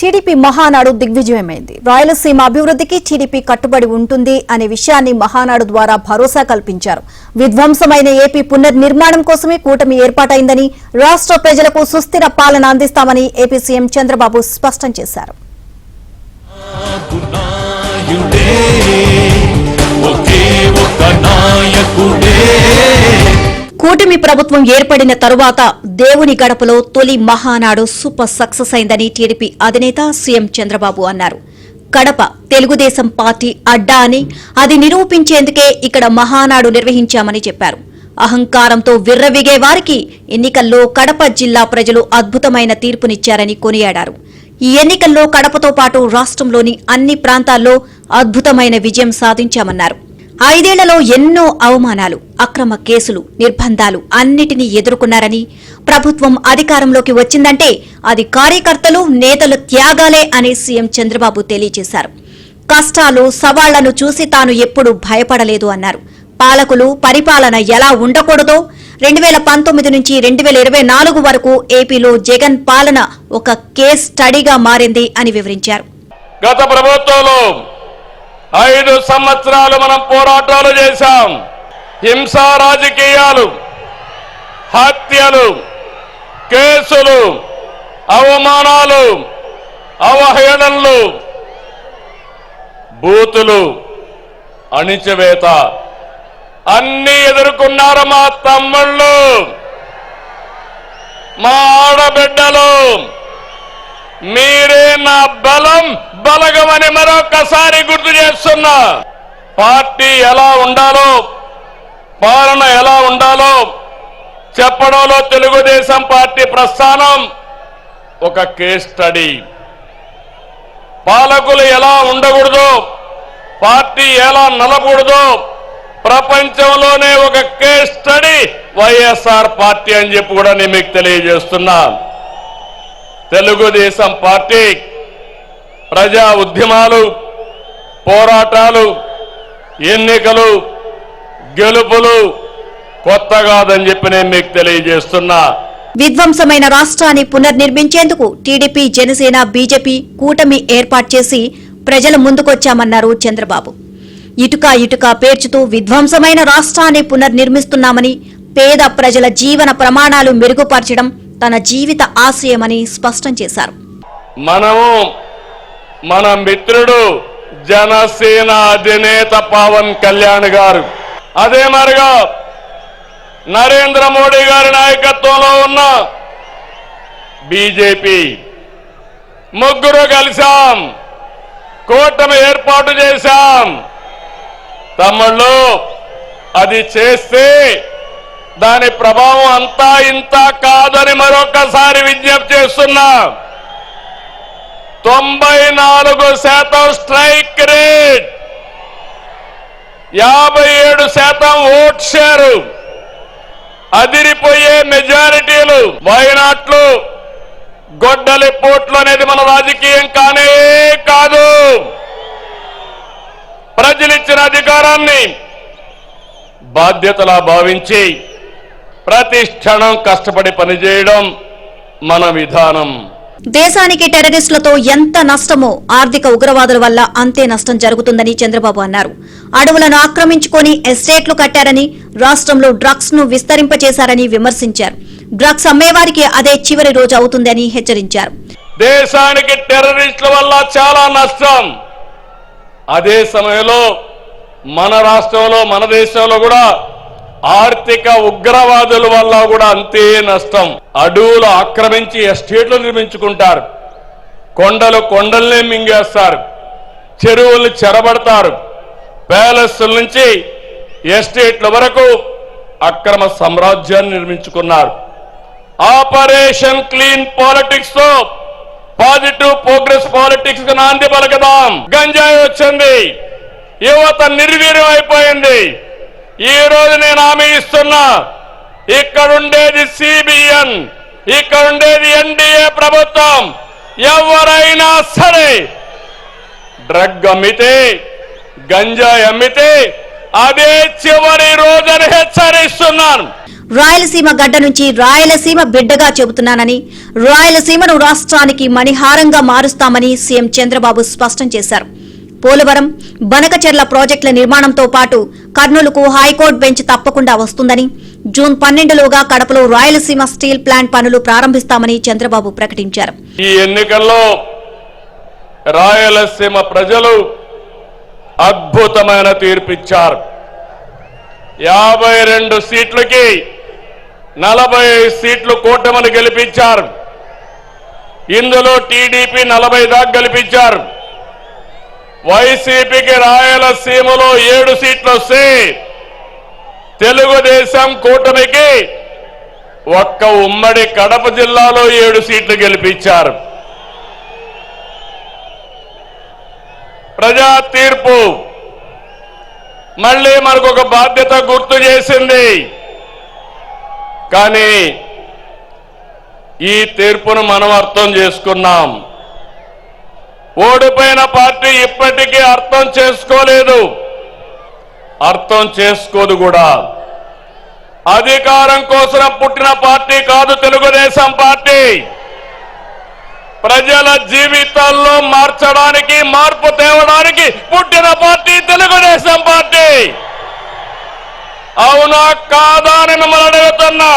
TDP Mahanadu దిగ్విజయమైంది. Rayalaseema అభివృద్ధికి TDP కట్టుబడి ఉంటుంది అనే విషయాన్ని మహానాడు ద్వారా భరోసా కల్పించారు. విధ్వంసమైన ఏపీ పునర్నిర్మాణం కోసమే కూటమి ఏర్పాటైందని, రాష్ట్ర ప్రజలకు సుస్థిర పాలన అందిస్తామని ఏపీ సీఎం చంద్రబాబు స్పష్టం చేశారు. కూటమి ప్రభుత్వం ఏర్పడిన తరువాత దేవుని గడపలో తొలి మహానాడు సూపర్ సక్సెస్ అయిందని టీడీపీ అధినేత సీఎం చంద్రబాబు అన్నారు. కడప తెలుగుదేశం పార్టీ అడ్డా అని, అది నిరూపించేందుకే ఇక్కడ మహానాడు నిర్వహించామని చెప్పారు. అహంకారంతో విర్రవిగే వారికి ఎన్నికల్లో కడప జిల్లా ప్రజలు అద్భుతమైన తీర్పునిచ్చారని కొనియాడారు. ఈ ఎన్నికల్లో కడపతో పాటు రాష్ట్రంలోని అన్ని ప్రాంతాల్లో అద్భుతమైన విజయం సాధించామన్నారు. 5 ఏళ్లలో ఎన్నో అవమానాలు, అక్రమ కేసులు, నిర్బంధాలు అన్నిటినీ ఎదుర్కొన్నారని, ప్రభుత్వం అధికారంలోకి వచ్చిందంటే అది కార్యకర్తలు, నేతల త్యాగాలే అని సీఎం చంద్రబాబు తెలియజేశారు. కష్టాలు, సవాళ్లను చూసి తాను ఎప్పుడూ భయపడలేదు అన్నారు. పాలకులు పరిపాలన ఎలా ఉండకూడదో 2019 నుంచి 2024 వరకు ఏపీలో జగన్ పాలన ఒక కేస్ స్టడీగా మారింది అని వివరించారు. గత ప్రభుత్వంలో 5 సంవత్సరాలు మనం పోరాటాలు చేశాం. హింసా రాజకీయాలు, హత్యలు, కేసులు, అవమానాలు, అవహేళనలు, బూతులు, అణిచివేత అన్ని ఎదుర్కొన్నారు మా తమ్ముళ్ళు, మా ఆడబిడ్డలు. మీరే నా బలం, బలగమని మరొకసారి గుర్తు చేస్తున్నా. పార్టీ ఎలా ఉండాలో, పాలన ఎలా ఉండాలో చెప్పడంలో తెలుగుదేశం పార్టీ ప్రస్థానం ఒక కేస్ స్టడీ. పాలకులు ఎలా ఉండకూడదో, పార్టీ ఎలా నలకూడదో ప్రపంచంలోనే ఒక కేస్ స్టడీ వైఎస్ఆర్ పార్టీ అని చెప్పి కూడా నేను మీకు తెలియజేస్తున్నా. తెలుగుదేశం పార్టీ ప్రజా ఉద్యమాలు, పోరాటాలు, ఎన్నికలు, గెలుపులు కొత్త కాదని చెప్పి నేను మీకు తెలియజేస్తున్నా. విధ్వంసమైన రాష్ట్రాన్ని పునర్నిర్మించేందుకు టీడీపీ, జనసేన, బీజేపీ కూటమి ఏర్పాటు చేసి ప్రజల ముందుకొచ్చామన్నారు చంద్రబాబు. ఇటుక పేర్చుతూ విధ్వంసమైన రాష్ట్రాన్ని పునర్నిర్మిస్తున్నామని, పేద ప్రజల జీవన ప్రమాణాలు మెరుగుపరచడం తన జీవిత ఆశయమని స్పష్టం చేశారు. మన మిత్రుడు జనసేన అధినేత పవన్ కళ్యాణ్ గారు, అదే మరిగా నరేంద్ర మోడీ గారి నాయకత్వంలో ఉన్న బీజేపీ ముగ్గురు కలిశాం, కూటమి ఏర్పాటు చేశాం. తమ్ముళ్ళు, అది చేస్తే దాని ప్రభావం అంతా ఇంత కాదని మరొకసారి విజ్ఞప్తి చేస్తున్నా. 94% స్ట్రైక్ రేట్, 57% ఓట్ షేరు, అదిరిపోయే మెజారిటీలు, వైనాట్లు, గొడ్డలి పోట్లు అనేది మన రాజకీయం కానే కాదు. ప్రజలిచ్చిన అధికారాన్ని బాధ్యతలా భావించి ప్రతి క్షణం కష్టపడి పనిచేయడం మన విధానం. దేశానికి టెర్రరిస్టులతో ఎంత నష్టమో ఆర్థిక ఉగ్రవాదుల వల్ల అంతే నష్టం జరుగుతుందని చంద్రబాబు అన్నారు. అడవులను ఆక్రమించుకొని ఎస్టేట్లు కట్టారని, రాష్ట్రంలో డ్రగ్స్ ను విస్తరింపచేశారని విమర్శించారు. డ్రగ్స్ అమ్మేవారికి అదే చివరి రోజు అవుతుందని హెచ్చరించారు. దేశానికి టెర్రరిస్టుల వల్ల చాలా నష్టం. అదే సమయంలో మన రాష్ట్రంలో, మన దేశంలో కూడా ఆర్థిక ఉగ్రవాదుల వల్ల కూడా అంతే నష్టం. అడవులు ఆక్రమించి ఎస్టేట్లు నిర్మించుకుంటారు, కొండల్నే మింగేస్తారు, చెరువులు చెరబడతారు, ప్యాలెస్ల నుంచి ఎస్టేట్ల వరకు అక్రమ సామ్రాజ్యాన్ని నిర్మించుకున్నారు. ఆపరేషన్ క్లీన్ పాలిటిక్స్ తో పాజిటివ్ ప్రోగ్రెస్ పాలిటిక్స్ కు నాంది పలకదాం. గంజాయి వచ్చింది, యువత నిర్వీర్యం అయిపోయింది. ఈ రోజు నేను హామీ ఇస్తున్నా, ఇక్కడుండేది సిబిఎన్, ఇక్కడుండేది ఎన్డీఏ ప్రభుత్వం. ఎవరైనా సరే డ్రగ్ అమ్మితే, గంజాయి అమ్మితే అదే చివరి రోజని హెచ్చరిస్తున్నాను. రాయలసీమ గడ్డ నుంచి రాయలసీమ బిడ్డగా చెబుతున్నానని, రాయలసీమను రాష్ట్రానికి మణిహారంగా మారుస్తామని సీఎం చంద్రబాబు స్పష్టం చేశారు. పోలవరం, బనకచెర్ల ప్రాజెక్టుల నిర్మాణంతో పాటు కర్నూలుకు హైకోర్టు బెంచ్ తప్పకుండా వస్తుందని, జూన్ 12లోగా కడపలో రాయలసీమ స్టీల్ ప్లాంట్ పనులు ప్రారంభిస్తామని చంద్రబాబు ప్రకటించారు. ఈ ఎన్నికల్లో రాయలసీమ ప్రజలు అద్భుతమైన తీర్పిచ్చారు. 52 సీట్లకి 40 సీట్లు కూటమిని గెలిపించారు. ఇందులో టీడీపీ 40 దాకా గెలిపించారు. వైసీపీకి రాయలసీమలో 7 సీట్లు వస్తే తెలుగుదేశం కూటమికి ఒక్క ఉమ్మడి కడప జిల్లాలో 7 సీట్లు గెలిపించారు. ప్రజా తీర్పు మళ్ళీ మనకు ఒక బాధ్యత గుర్తు చేసింది. కానీ ఈ తీర్పును మనం అర్థం చేసుకున్నాం. ఓడిపోయిన పార్టీ ఇప్పటికీ అర్థం చేసుకోలేదు, అర్థం చేసుకోదు కూడా. అధికారం కోసం పుట్టిన పార్టీ కాదు తెలుగుదేశం పార్టీ. ప్రజల జీవితాల్లో మార్చడానికి, మార్పు తేవడానికి పుట్టిన పార్టీ తెలుగుదేశం పార్టీ. అవునా కాదా అని మిమ్మల్ని అడుగుతున్నా.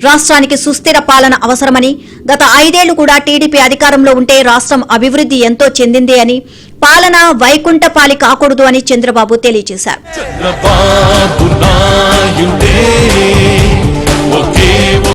రాష్ట్రానికి సుస్థిర పాలన అవసరమని, గత 5 ఏళ్లు కూడా టీడీపీ అధికారంలో ఉంటే రాష్ట్రం అభివృద్ధి ఎంతో చెందింది అని, పాలన వైకుంఠపాలి కాకూడదు అని చంద్రబాబు తెలియజేశారు.